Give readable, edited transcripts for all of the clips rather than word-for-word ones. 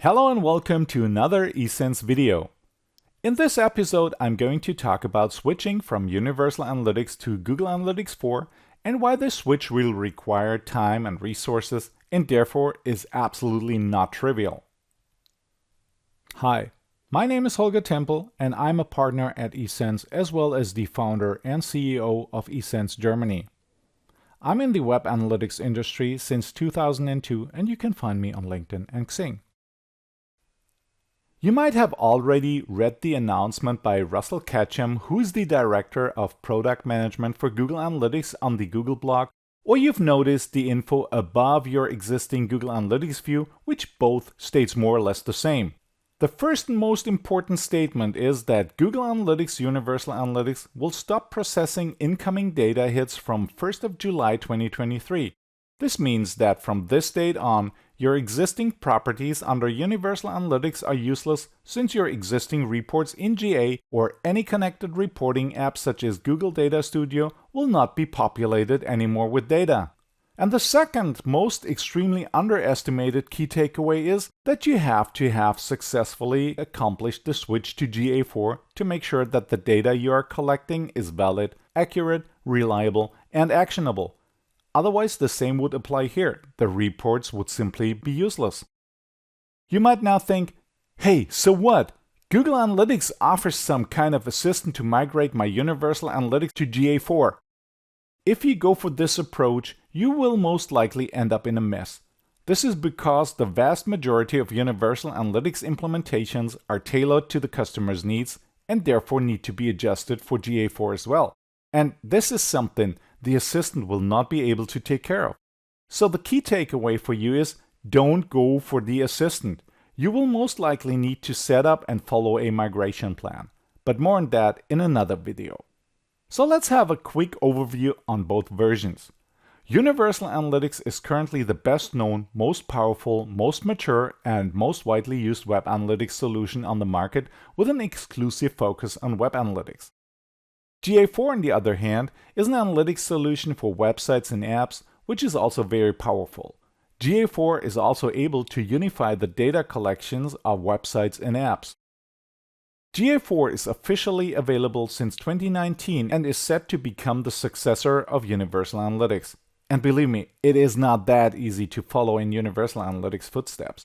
Hello and welcome to another e-CENS video. In this episode, I'm going to talk about switching from Universal Analytics to Google Analytics 4 and why this switch will require time and resources and therefore is absolutely not trivial. Hi, my name is Holger Tempel and I'm a partner at e-CENS as well as the founder and CEO of e-CENS Germany. I'm in the web analytics industry since 2002 and you can find me on LinkedIn and Xing. You might have already read the announcement by Russell Ketchum, who is the Director of Product Management for Google Analytics on the Google blog, or you've noticed the info above your existing Google Analytics view, which both states more or less the same. The first and most important statement is that Google Analytics Universal Analytics will stop processing incoming data hits from 1st of July 2023. This means that from this date on, your existing properties under Universal Analytics are useless since your existing reports in GA or any connected reporting apps such as Google Data Studio will not be populated anymore with data. And the second most extremely underestimated key takeaway is that you have to have successfully accomplished the switch to GA4 to make sure that the data you are collecting is valid, accurate, reliable, and actionable. Otherwise, the same would apply here. The reports would simply be useless. You might now think, hey, so what? Google Analytics offers some kind of assistant to migrate my Universal Analytics to GA4. If you go for this approach, you will most likely end up in a mess. This is because the vast majority of Universal Analytics implementations are tailored to the customer's needs and therefore need to be adjusted for GA4 as well. And this is something the assistant will not be able to take care of. So the key takeaway for you is don't go for the assistant. You will most likely need to set up and follow a migration plan, but more on that in another video. So let's have a quick overview on both versions. Universal Analytics is currently the best known, most powerful, most mature, and most widely used web analytics solution on the market with an exclusive focus on web analytics. GA4, on the other hand, is an analytics solution for websites and apps, which is also very powerful. GA4 is also able to unify the data collections of websites and apps. GA4 is officially available since 2019 and is set to become the successor of Universal Analytics. And believe me, it is not that easy to follow in Universal Analytics' footsteps.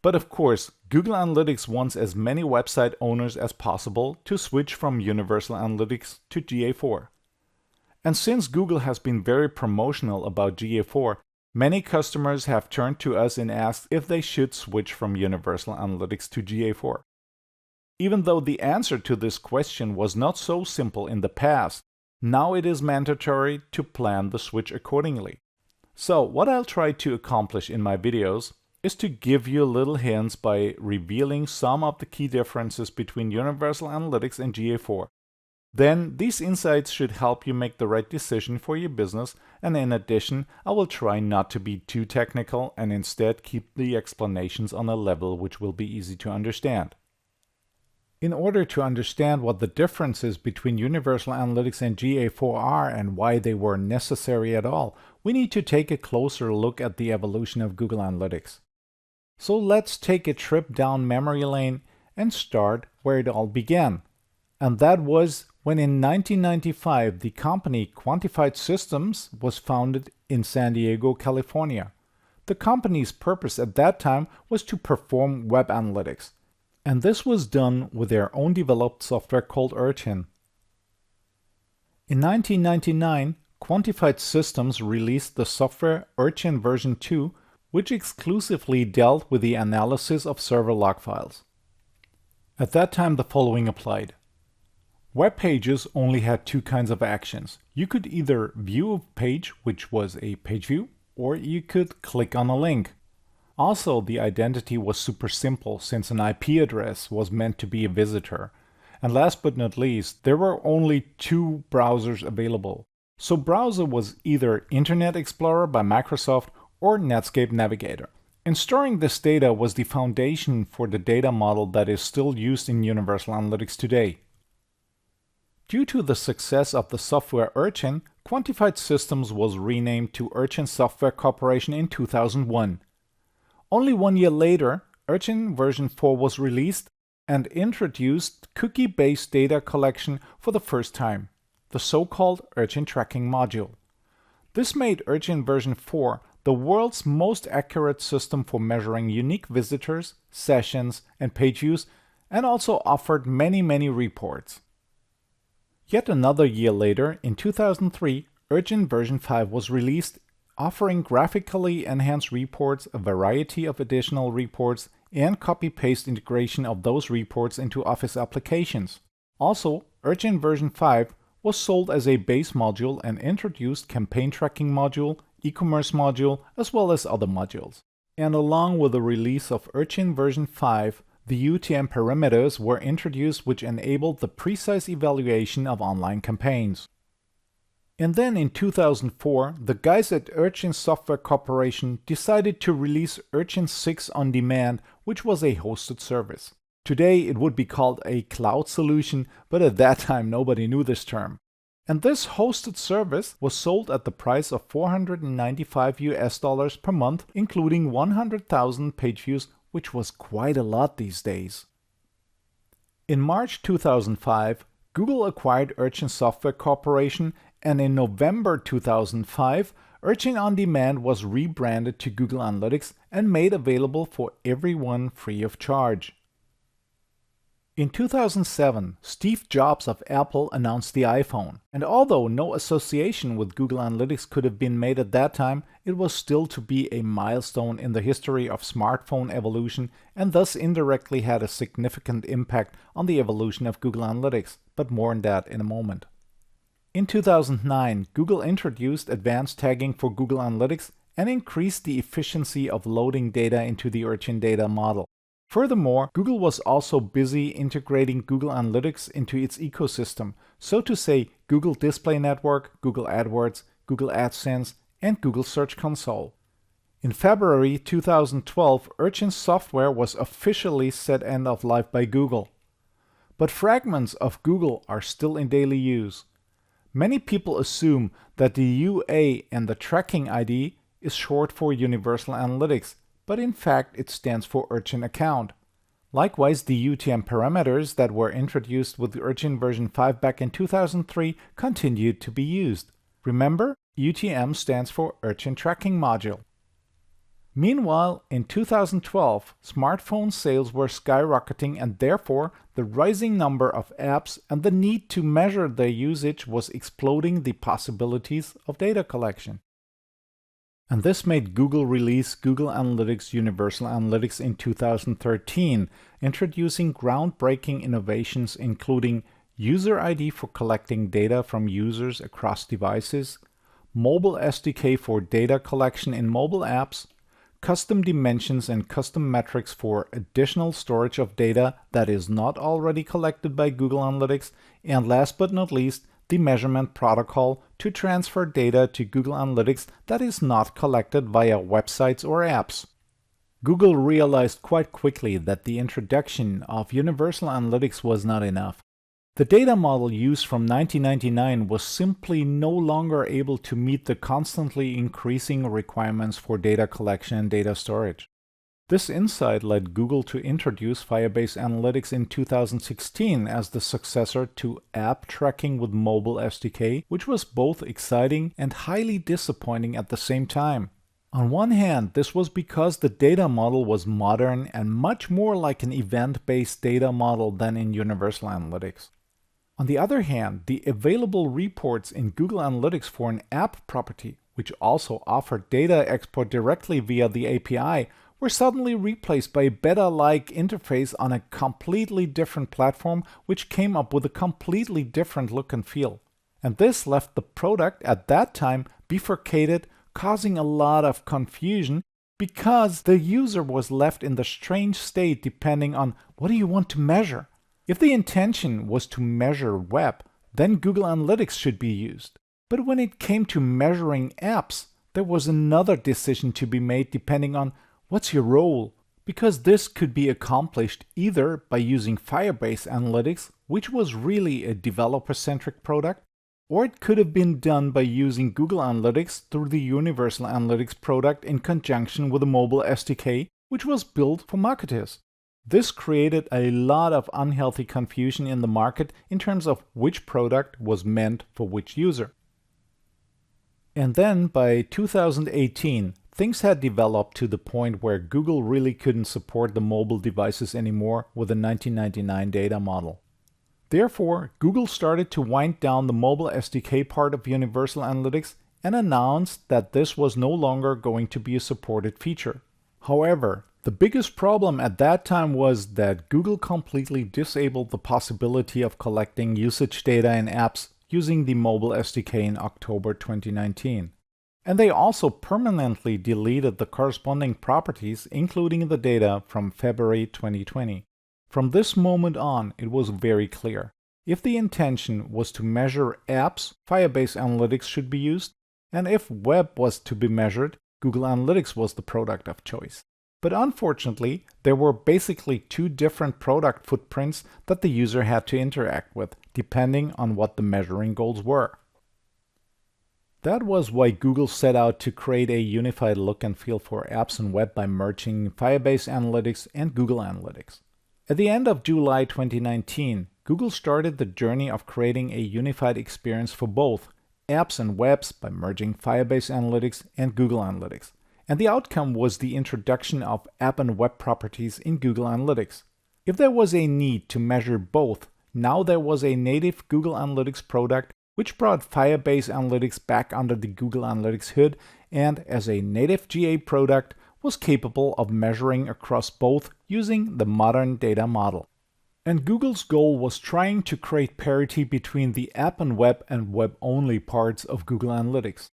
But of course, Google Analytics wants as many website owners as possible to switch from Universal Analytics to GA4. And since Google has been very promotional about GA4, many customers have turned to us and asked if they should switch from Universal Analytics to GA4. Even though the answer to this question was not so simple in the past, now it is mandatory to plan the switch accordingly. So what I'll try to accomplish in my videos is to give you little hints by revealing some of the key differences between Universal Analytics and GA4. Then these insights should help you make the right decision for your business, and in addition, I will try not to be too technical and instead keep the explanations on a level which will be easy to understand. In order to understand what the differences between Universal Analytics and GA4 are and why they were necessary at all, we need to take a closer look at the evolution of Google Analytics. So let's take a trip down memory lane and start where it all began. And that was when in 1995 the company Quantified Systems was founded in San Diego, California. The company's purpose at that time was to perform web analytics. And this was done with their own developed software called Urchin. In 1999, Quantified Systems released the software Urchin version 2, which exclusively dealt with the analysis of server log files. At that time, the following applied. Web pages only had two kinds of actions. You could either view a page, which was a page view, or you could click on a link. Also, the identity was super simple since an IP address was meant to be a visitor. And last but not least, there were only two browsers available. So browser was either Internet Explorer by Microsoft or Netscape Navigator. And storing this data was the foundation for the data model that is still used in Universal Analytics today. Due to the success of the software Urchin, Quantified Systems was renamed to Urchin Software Corporation in 2001. Only 1 year later, Urchin version 4 was released and introduced cookie-based data collection for the first time, the so-called Urchin tracking module. This made Urchin version 4 the world's most accurate system for measuring unique visitors, sessions, and page views, and also offered many reports. Yet another year later, in 2003, Urchin version 5 was released, offering graphically enhanced reports, a variety of additional reports, and copy-paste integration of those reports into Office applications. Also, Urchin version 5 was sold as a base module and introduced campaign tracking module, e-commerce module, as well as other modules. And along with the release of Urchin version 5, the UTM parameters were introduced, which enabled the precise evaluation of online campaigns. And then in 2004, the guys at Urchin Software Corporation decided to release Urchin 6 on demand, which was a hosted service. Today it would be called a cloud solution, but at that time nobody knew this term. And this hosted service was sold at the price of $495 per month, including 100,000 page views, which was quite a lot these days. In March 2005, Google acquired Urchin Software Corporation, and in November 2005, Urchin On Demand was rebranded to Google Analytics and made available for everyone free of charge. In 2007, Steve Jobs of Apple announced the iPhone, and although no association with Google Analytics could have been made at that time, it was still to be a milestone in the history of smartphone evolution and thus indirectly had a significant impact on the evolution of Google Analytics, but more on that in a moment. In 2009, Google introduced advanced tagging for Google Analytics and increased the efficiency of loading data into the Urchin data model. Furthermore, Google was also busy integrating Google Analytics into its ecosystem, so to say Google Display Network, Google AdWords, Google AdSense, and Google Search Console. In February 2012, Urchin software was officially set end of life by Google. But fragments of Google are still in daily use. Many people assume that the UA and the tracking ID is short for Universal Analytics, but in fact it stands for Urchin account. Likewise, the UTM parameters that were introduced with Urchin version 5 back in 2003 continued to be used. Remember, UTM stands for Urchin Tracking Module. Meanwhile, in 2012, smartphone sales were skyrocketing and therefore the rising number of apps and the need to measure their usage was exploding the possibilities of data collection. And this made Google release Google Analytics Universal Analytics in 2013, introducing groundbreaking innovations including User ID for collecting data from users across devices, Mobile SDK for data collection in mobile apps, custom dimensions and custom metrics for additional storage of data that is not already collected by Google Analytics, and last but not least, the measurement protocol to transfer data to Google Analytics that is not collected via websites or apps. Google realized quite quickly that the introduction of Universal Analytics was not enough. The data model used from 1999 was simply no longer able to meet the constantly increasing requirements for data collection and data storage. This insight led Google to introduce Firebase Analytics in 2016 as the successor to app tracking with Mobile SDK, which was both exciting and highly disappointing at the same time. On one hand, this was because the data model was modern and much more like an event-based data model than in Universal Analytics. On the other hand, the available reports in Google Analytics for an app property, which also offered data export directly via the API, were suddenly replaced by a beta-like interface on a completely different platform which came up with a completely different look and feel. And this left the product at that time bifurcated, causing a lot of confusion because the user was left in the strange state depending on what do you want to measure. If the intention was to measure web, then Google Analytics should be used. But when it came to measuring apps, there was another decision to be made depending on what's your role? Because this could be accomplished either by using Firebase Analytics, which was really a developer-centric product, or it could have been done by using Google Analytics through the Universal Analytics product in conjunction with a mobile SDK, which was built for marketers. This created a lot of unhealthy confusion in the market in terms of which product was meant for which user. And then by 2018, things had developed to the point where Google really couldn't support the mobile devices anymore with the 1999 data model. Therefore, Google started to wind down the mobile SDK part of Universal Analytics and announced that this was no longer going to be a supported feature. However, the biggest problem at that time was that Google completely disabled the possibility of collecting usage data in apps using the mobile SDK in October 2019. And they also permanently deleted the corresponding properties, including the data from February 2020. From this moment on, it was very clear. If the intention was to measure apps, Firebase Analytics should be used, and if web was to be measured, Google Analytics was the product of choice. But unfortunately, there were basically two different product footprints that the user had to interact with, depending on what the measuring goals were. That was why Google set out to create a unified look and feel for apps and web by merging Firebase Analytics and Google Analytics. At the end of July 2019, Google started the journey of creating a unified experience for both apps and webs by merging Firebase Analytics and Google Analytics. And the outcome was the introduction of app and web properties in Google Analytics. If there was a need to measure both, now there was a native Google Analytics product which brought Firebase Analytics back under the Google Analytics hood and, as a native GA product, was capable of measuring across both using the modern data model. And Google's goal was trying to create parity between the app and web-only parts of Google Analytics.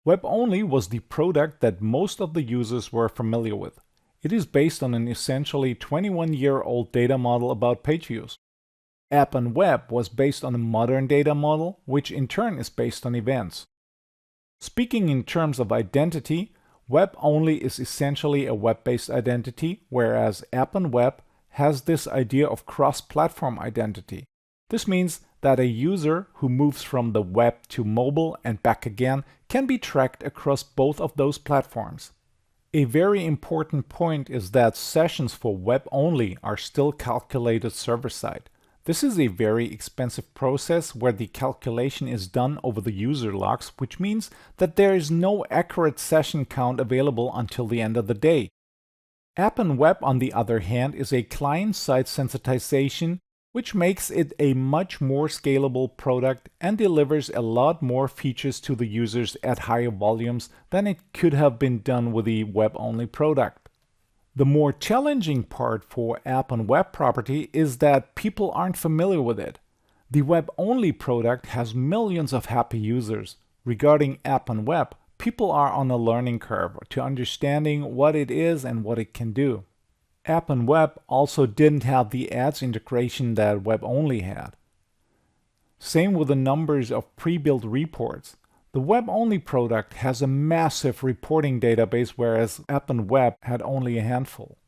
Web-only was the product that most of the users were familiar with. It is based on an essentially 21-year-old data model about page views. App and web was based on a modern data model, which in turn is based on events. Speaking in terms of identity, web-only is essentially a web-based identity, whereas app and web has this idea of cross-platform identity. This means that a user who moves from the web to mobile and back again can be tracked across both of those platforms. A very important point is that sessions for web-only are still calculated server-side. This is a very expensive process where the calculation is done over the user logs, which means that there is no accurate session count available until the end of the day. App and web, on the other hand, is a client-side sensitization, which makes it a much more scalable product and delivers a lot more features to the users at higher volumes than it could have been done with the web-only product. The more challenging part for app and web property is that people aren't familiar with it. The web-only product has millions of happy users. Regarding app and web, people are on a learning curve to understanding what it is and what it can do. App and web also didn't have the ads integration that web-only had. Same with the numbers of pre-built reports. The web-only product has a massive reporting database, whereas app and web had only a handful.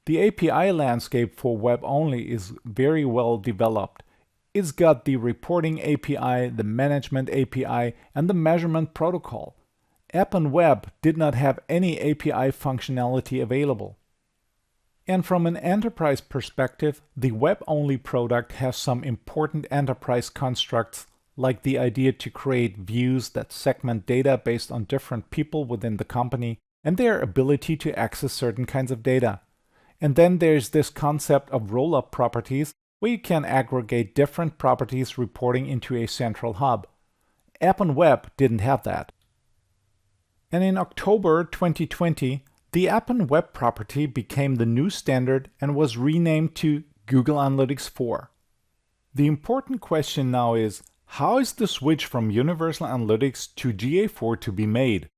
The API landscape for web-only is very well developed. It's got the reporting API, the management API, and the measurement protocol. App and web did not have any API functionality available. And from an enterprise perspective, the web-only product has some important enterprise constructs, like the idea to create views that segment data based on different people within the company and their ability to access certain kinds of data. And then there's this concept of roll-up properties, where you can aggregate different properties reporting into a central hub. App and web didn't have that. And in October 2020, the app and web property became the new standard and was renamed to Google Analytics 4. The important question now is, how is the switch from Universal Analytics to GA4 to be made?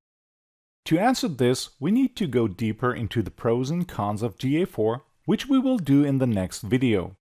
To answer this, we need to go deeper into the pros and cons of GA4, which we will do in the next video.